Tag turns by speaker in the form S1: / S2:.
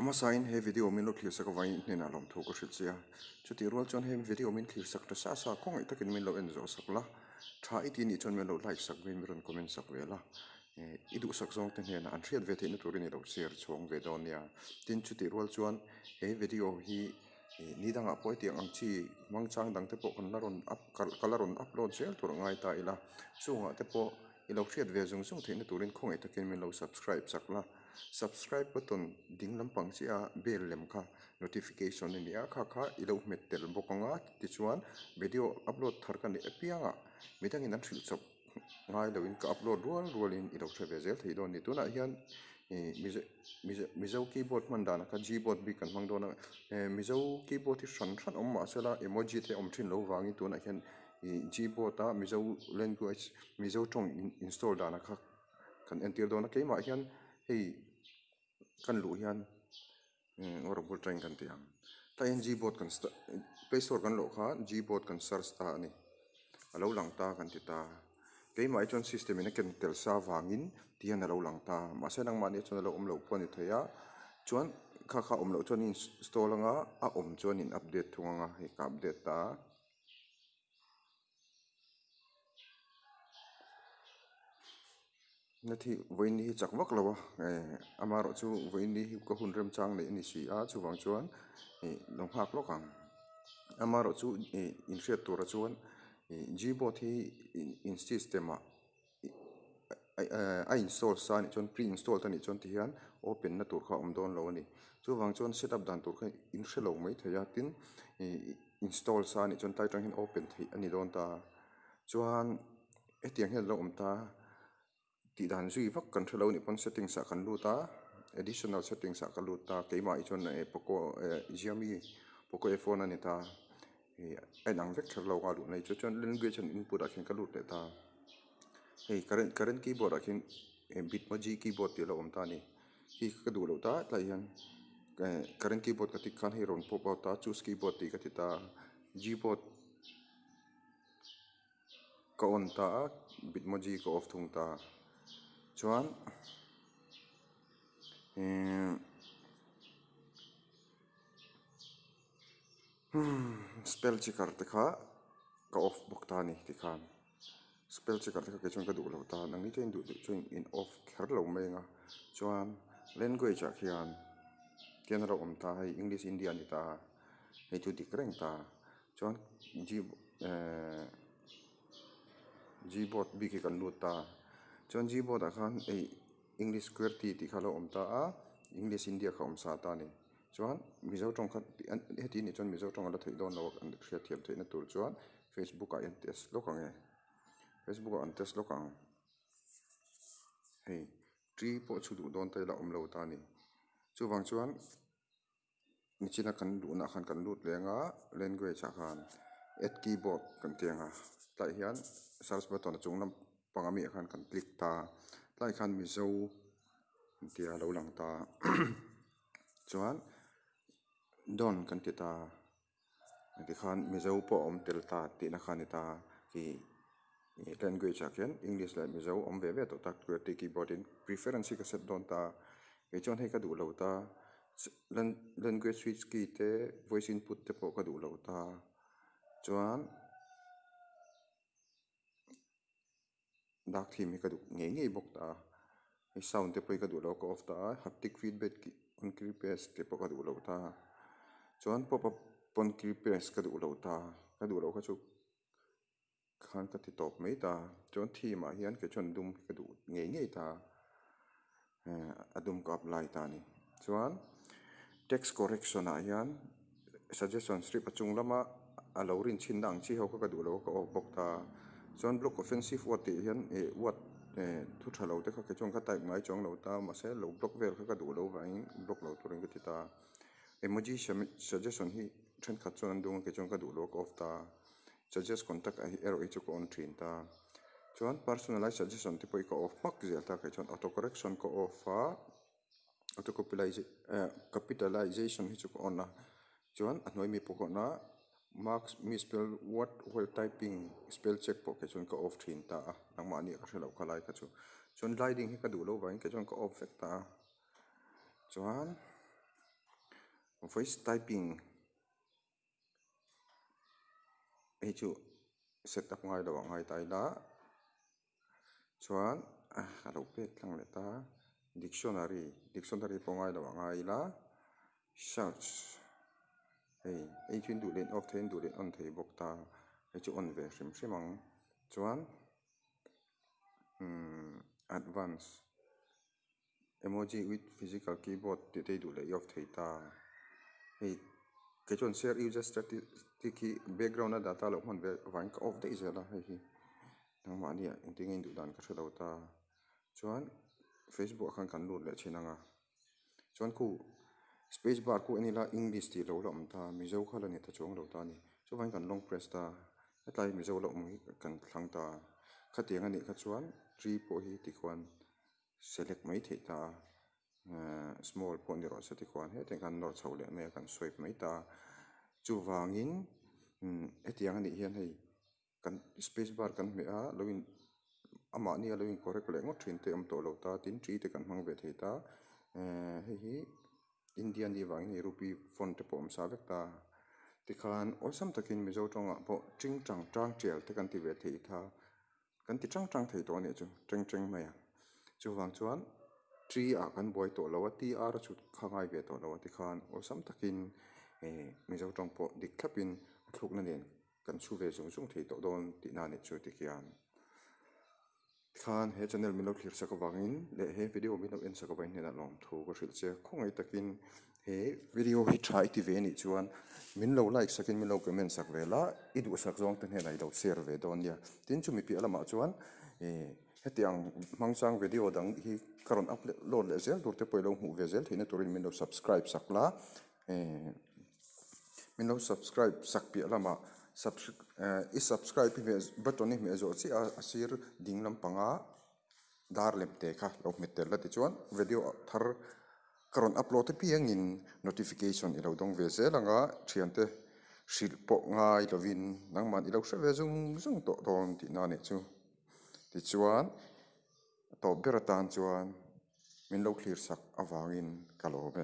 S1: ama sign he video min lo clear sak vai nena lawmthu ko hrilchia chuti rual chon he video min clear sak ta sa khong ai takin min lo enzo sakla tha iti ni chon min lo like sak min ron comment sak wela idu sak zong ten hena an thriat ve the na turin lo share chong ve don ya tin chuti rual chuan he video hi ni danga poi tiang ang chi mangchang dang te po kon laron up kalaron upload sel tur ngai ta ila chunga te po ilo thriat ve zung zung the na turin khong ai takin min lo subscribe sakla subscribe button ding lampang chia bell lem kha notification ni a kha ilo metel bokanga ti chuan video upload thar kan apianga midang in an thil chop ngai lo in ka upload rual in ilo thave zel thei don ni tuna hian Mizo keyboard man dana ka Gboard bi kan mang dona Mizo keyboard ti ran ma sela emoji te om thin lo wangi tuna hian Gboard ta Mizo language Mizo tong install dana kha kan enter dona ke ma hian hei kan lu hian orabul train kan tiang ta in Gboard kan play store kan lo kha Gboard kan search ta ani alo lang ta kan ti ta ke mai chon system in kan tel sa wangin tian alo lang ta ma se nang mani chon alo lo pon thaya chuan kha lo chon install anga a chon in update thunga he ka update ta nathi voini hi chak wak lawa amaro chu voini hi ko hunrem chang le ni si a chu wang chuan long hak lokang amaro chu in share tur chuan Gboard hi in system a install sa ni chon pre install ta ni chon ti hian open na tur kha don lo ni chu wang chuan setup dan tur kha in shelo mai thaya tin install sa ni chon tai tang hin open thei ani don ta chuan etiang hen lo ta ti dan zui vak kan thelo ni pon settings sa kan lu ta additional settings sa kan lu ta keima I chon poco Xiaomi poco iPhone ani ta ai nang vek thelo ga lu nei chu chon language and input a khen ka lu te ta hey current keyboard a khen bitmoji keyboard ti lo ta ni hi ka du lo ta tlai hian current keyboard ka ti khan hi ron pop out ta choose keyboard ti ka ti ta Gboard ka on ta bitmoji ka off thung ta chuan spell checker te kha ka off bok ta ni ti khan spell checker te kha ke chon ka du lo ta nang ni chen du chuin in off kher lo mai nga chuan language a khian tian ro ta hai English India ni ta hei chu dik reng ta chuan Gboard bi ki kan lu ta chuan Gboard a khan English QWERTY ti kha lo ta a English India kha sa ta ni chuan Mizo tong kha heti ni chuan Mizo tong ala thei don lo an thria thiam thei na tur chuan Facebook a en test lokang Facebook a an test lokang hei tree po chu du don tai la lo ta ni chu wang chuan ni china kan du na khan kan lut lenga language a khan add keyboard kan tianga tlai hian search button chung lam pangami khan kan click ta tlai khan Mizo tia lo lang ta chuan don kan ti ta ti khan Mizo po tel ta ti na khan ta ki language a khen English la Mizo ve ve to tak QWERTY keyboard in preference ka set don ta ke chon he ka du lo ta language switch key te voice input te po ka du lo ta chuan dak thim ka du nge bok ta sound te poi ka du lo ko off ta haptic feedback on click paste te po ka du lo ta chuan pop up on click paste ka du lo ta ka du lo ka chu khan ka ti top mai ta chuan thim a hian ke chon dum ka du nge ta adum ka apply ta ni chuan text correction a hian suggestion strip achung lama alorin chin dang chi ho ka du lo ka off bok ta chuan block offensive word ti hian word thu thalo te kha ke chong ka type ngai chong lo ta ma se lo block vel kha ka du lo vain block lo turin ka ti ta emoji suggestion hi then kha chon dung ke chong ka du lo ka off ta suggest contact a arrow chu ko on thin ta chuan personalized suggestion ti poi ka off mak zel ta ke chon auto correction ko off a auto capitalization hi chu ko on na chuan anoi mi po ko na marks misspell word while typing spell check po ke chon ka off thin ta nang ma ni ka hlo khalai ka chu chon sliding hi ka du lo vain ke chon ka off vek ta chuan voice typing ấy chu set up ngay đầu ngay tay lá chuan alo pek thlang le ta dictionary po ngay đầu ngay lá search ấy chuyên đủ lên off thêm đủ lên on thấy bốc ta ấy chu on về sim mong chuan advanced emoji with physical keyboard thì đây đủ lấy off thấy ta hey cái chọn share user static background data lo hon ve vain ka off dei zela hei hi nang ma nia inting in du dan ka thalo ta chuan facebook kan lut le chinanga chuan khu space bar khu anila english ti lo lam ta mizo khala ni ta chong lo ta ni chu vain kan long press ta hetlai mizo lo mu kan thlang ta khatiang ani kha chuan tree po hi ti kwan select mai the ta small point ro sa ti kwan he te kan nor chho le me kan swipe mai ta chu wangin etiang ani hian hei kan space bar kan me a loin ama ni loin correct le ngot thin te am to lo ta tin tree te kan mang ve the ta hei hi indian di wang ni rupee font te pom sa vek ta ti khan osam takin mizo tonga bo ching chang tang chel te kan ti ve the tha kan ti chang chang thei to ne chu cheng mai chu wang chuan tree a kan boy to lawa ti ar chu khangai ve to lawa ti khan osam takin mizo tong po dik thapin thluk na nen kan chu ve zung thei to don ti na ne chu ti kian khan he channel milo clear sa ka wangin le he video milo en sa ka bain na lawmthu ko hril che khongai takin he video hi try ti ve ni chuan min lo like sakin min lo comment sak vela i du sak zong tan he nai lo share ve don ya tin chu mi pi alama chuan hetiang mangsang video dang hi karon upload le zel durte poilo hu ve zel thina turin min lo subscribe sakla min lo subscribe sak pi alama subscribe pi button ni me zo chi asir dinglam panga dar lem te kha lo metel la ti chuan video thar karon upload te piangin notification ilo dong ve zelanga thiante shil po ngai lovin nangman ilo hre ve zung to don ti na ne chu ti chuan to beratan chuan min lo clear sak awangin kalobe